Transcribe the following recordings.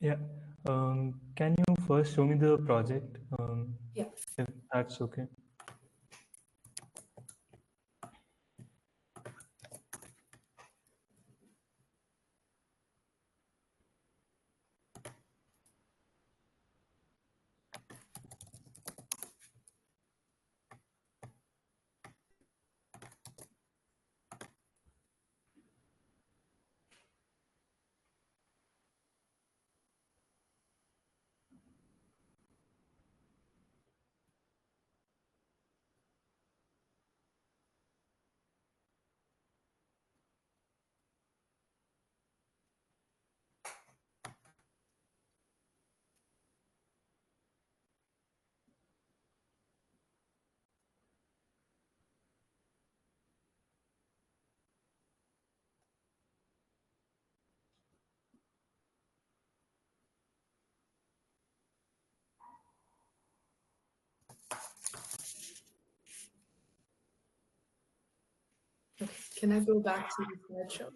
Yeah. Can you first show me the project? Yeah. If that's okay. Okay. Can I go back to the slideshow?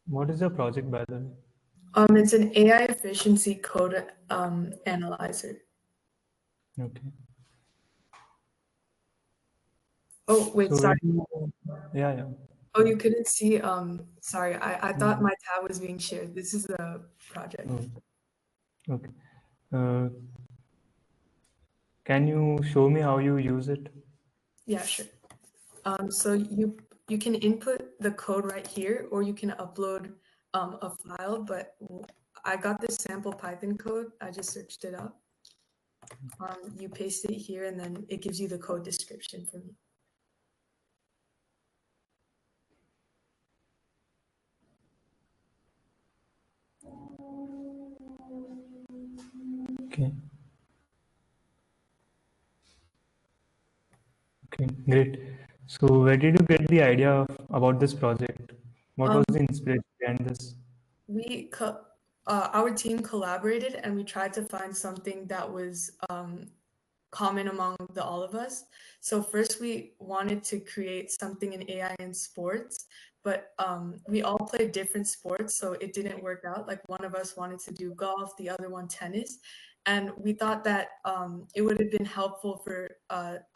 What is your project, by the way? It's an AI efficiency code analyzer. Okay. Oh, wait, So where sorry. do you? Yeah, yeah. Oh, you couldn't see. Sorry, I thought Mm, my tab was being shared. This is the project. oh, okay. Uh, can you show me how you use it? Yeah, sure. So you can input the code right here, or you can upload a file. But I got this sample Python code. I just searched it up. You paste it here, and then it gives you the code description for me. Okay. Okay, great. So where did you get the idea about this project? What was Um, the inspiration behind this? our team collaborated, and we tried to find something that was common among all of us. So first we wanted to create something in AI in sports, but we all played different sports, so it didn't work out. Like one of us wanted to do golf, the other one tennis, and we thought that it would have been helpful for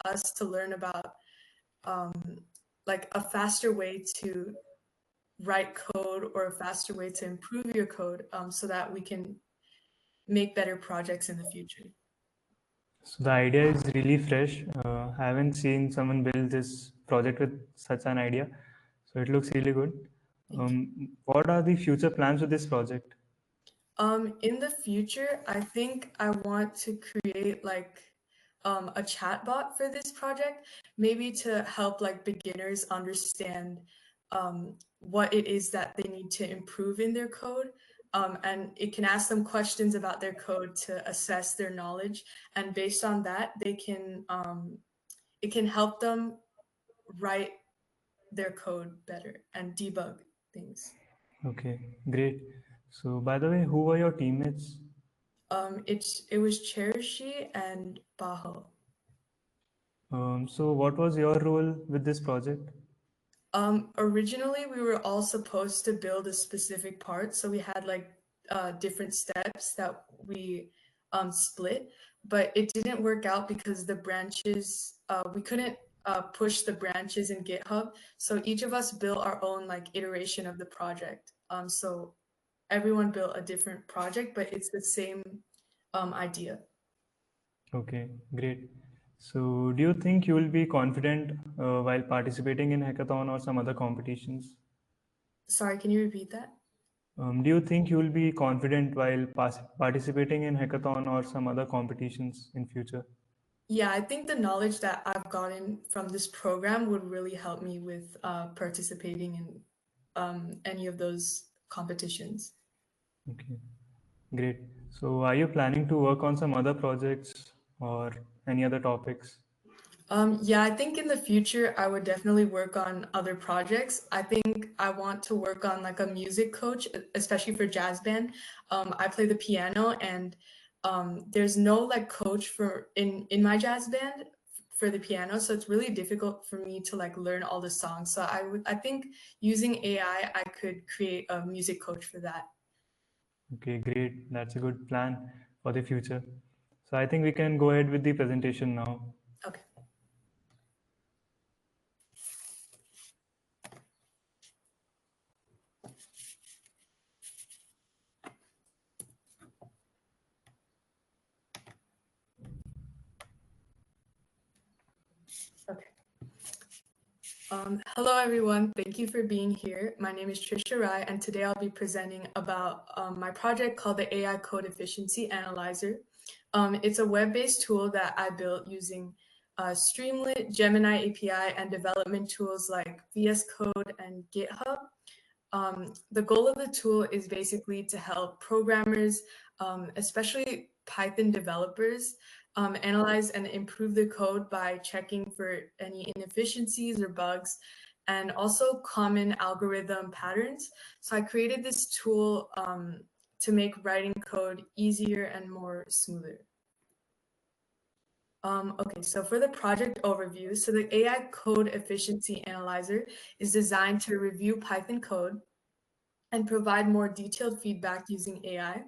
us to learn about um, like a faster way to write code or a faster way to improve your code so that we can make better projects in the future. So the idea is really fresh. I haven't seen someone build this project with such an idea. So it looks really good. Thank you. What are the future plans with this project? In the future, I think I want to create like a chatbot for this project, maybe to help like beginners understand what it is that they need to improve in their code. And it can ask them questions about their code to assess their knowledge, and based on that, it can help them write their code better and debug things. Okay, great. So by the way, who were your teammates? It was Cherishi and Baho. So what was your role with this project? Originally, we were all supposed to build a specific part, so we had like different steps that we split, but it didn't work out because the branches we couldn't push the branches in GitHub, so each of us built our own like iteration of the project. So everyone built a different project, but it's the same idea. Okay, great. So do you think you will be confident while participating in hackathon or some other competitions? Sorry, can you repeat that? Do you think you will be confident while participating in hackathon or some other competitions in future? Yeah, I think the knowledge that I've gotten from this program would really help me with participating in any of those competitions. Okay, great. So are you planning to work on some other projects or any other topics? Yeah, I think in the future I would definitely work on other projects. I think I want to work on like a music coach, especially for jazz band. I play the piano, and there's no like coach for in my jazz band for the piano, so it's really difficult for me to like learn all the songs. So I think using AI I could create a music coach for that. Okay, great. That's a good plan for the future. So I think we can go ahead with the presentation now. Okay. Okay. Hello everyone, thank you for being here. My name is Trisha Rai, and today I'll be presenting about my project called the AI Code Efficiency Analyzer. It's a web-based tool that I built using Streamlit, Gemini API, and development tools like VS Code and GitHub. The goal of the tool is basically to help programmers, especially Python developers, analyze and improve the code by checking for any inefficiencies or bugs, and also common algorithm patterns. So I created this tool to make writing code easier and more smoother. Okay, so for the project overview, so the AI Code Efficiency Analyzer is designed to review Python code and provide more detailed feedback using AI.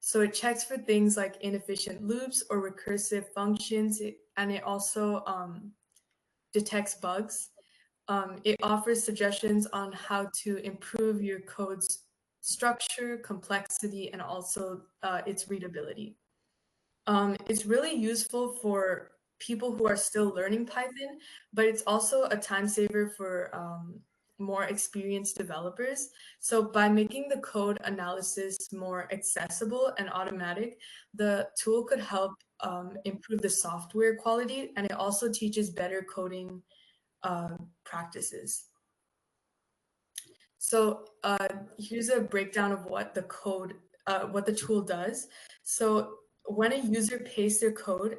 So it checks for things like inefficient loops or recursive functions, and it also detects bugs. It offers suggestions on how to improve your code's structure, complexity, and also its readability. It's really useful for people who are still learning Python, but it's also a time saver for more experienced developers. So by making the code analysis more accessible and automatic, the tool could help improve the software quality, and it also teaches better coding practices. So here's a breakdown of what the tool does. So when a user pastes their code,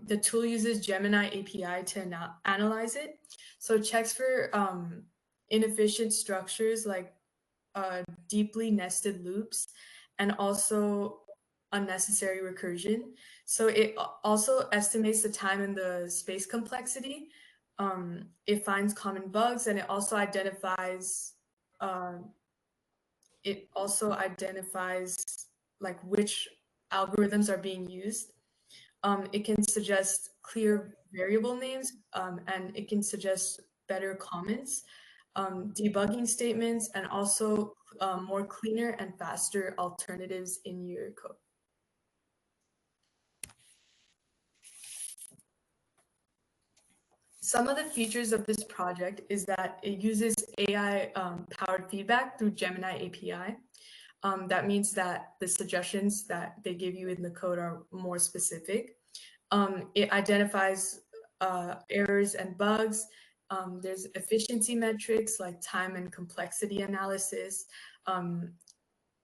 the tool uses Gemini API to analyze it. So it checks for inefficient structures like deeply nested loops and also unnecessary recursion. So it also estimates the time and the space complexity. It finds common bugs, and uh, it also identifies like which algorithms are being used. It can suggest clear variable names, and it can suggest better comments, debugging statements, and also more cleaner and faster alternatives in your code. Some of the features of this project is that it uses AI powered feedback through Gemini API. That means that the suggestions that they give you in the code are more specific. It identifies errors and bugs. There's efficiency metrics like time and complexity analysis.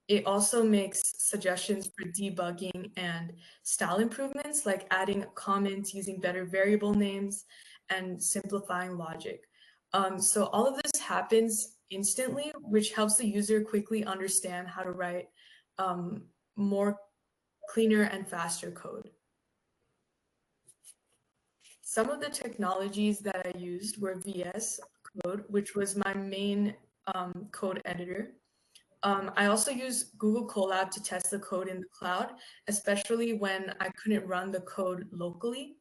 It also makes suggestions for debugging and style improvements, like adding comments, using better variable names, and simplifying logic. So all of this happens instantly, which helps the user quickly understand how to write more cleaner and faster code. Some of the technologies that I used were VS Code, which was my main code editor. I also used Google Colab to test the code in the cloud, especially when I couldn't run the code locally.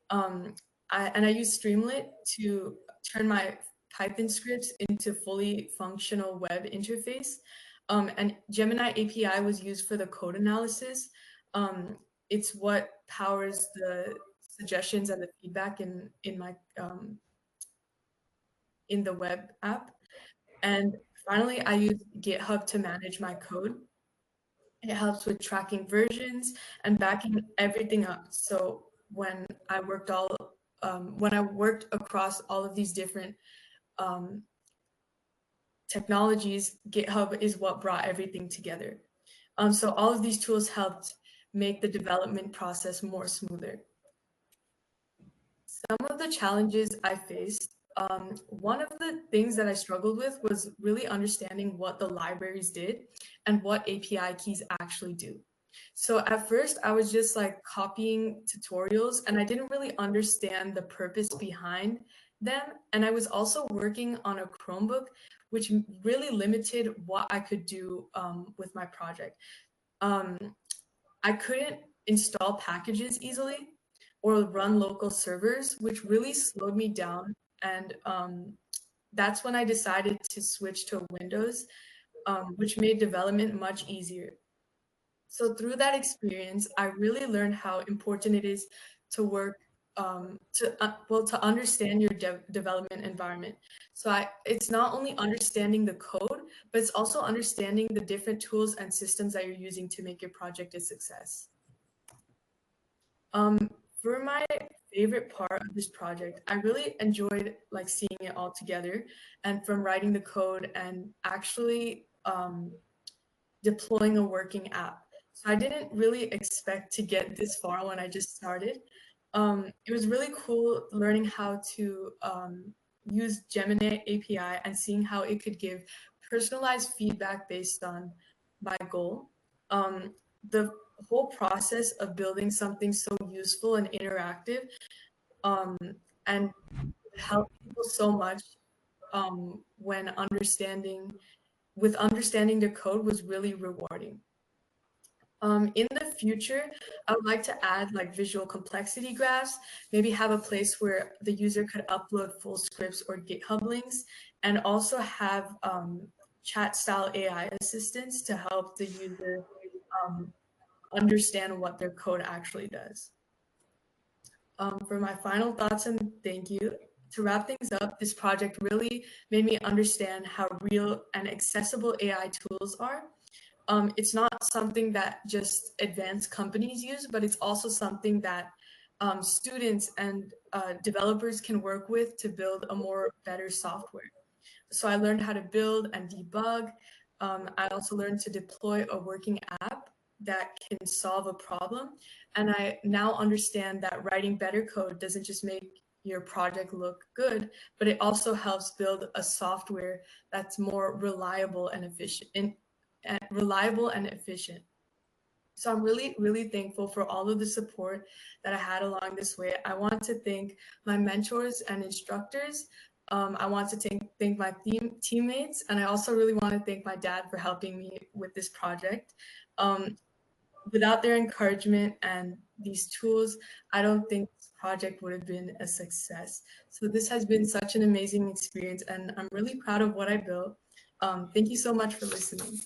And I used Streamlit to turn my Python scripts into fully functional web interface. And Gemini API was used for the code analysis. It's what powers the suggestions and the feedback in my in the web app. And finally, I use GitHub to manage my code. It helps with tracking versions and backing everything up. So when I worked across all of these different um, technologies, GitHub is what brought everything together. So all of these tools helped make the development process more smoother. Some of the challenges I faced, one of the things that I struggled with was really understanding what the libraries did and what API keys actually do. So at first, I was just like copying tutorials and I didn't really understand the purpose behind them. And I was also working on a Chromebook, which really limited what I could do with my project. Um, I couldn't install packages easily or run local servers, which really slowed me down. And that's when I decided to switch to Windows, which made development much easier. So through that experience, I really learned how important it is to work to understand your development environment. So it's not only understanding the code, but it's also understanding the different tools and systems that you're using to make your project a success. For my favorite part of this project, I really enjoyed like seeing it all together, and from writing the code and actually deploying a working app. So I didn't really expect to get this far when I just started. It was really cool learning how to use Gemini API and seeing how it could give personalized feedback based on my goal. The whole process of building something so useful and interactive um, and help people so much when understanding the code was really rewarding. In the future, I would like to add like visual complexity graphs, maybe have a place where the user could upload full scripts or GitHub links, and also have chat style AI assistants to help the user um, understand what their code actually does. For my final thoughts and thank you, to wrap things up, this project really made me understand how real and accessible AI tools are. It's not something that just advanced companies use, but it's also something that students and developers can work with to build a more better software. So I learned how to build and debug. I also learned to deploy a working app that can solve a problem. And I now understand that writing better code doesn't just make your project look good, but it also helps build a software that's more reliable and efficient. So I'm really, really thankful for all of the support that I had along this way. I want to thank my mentors and instructors. I want to thank my teammates, and I also really want to thank my dad for helping me with this project. Um, Without their encouragement and these tools, I don't think this project would have been a success. So this has been such an amazing experience, and I'm really proud of what I built. Thank you so much for listening.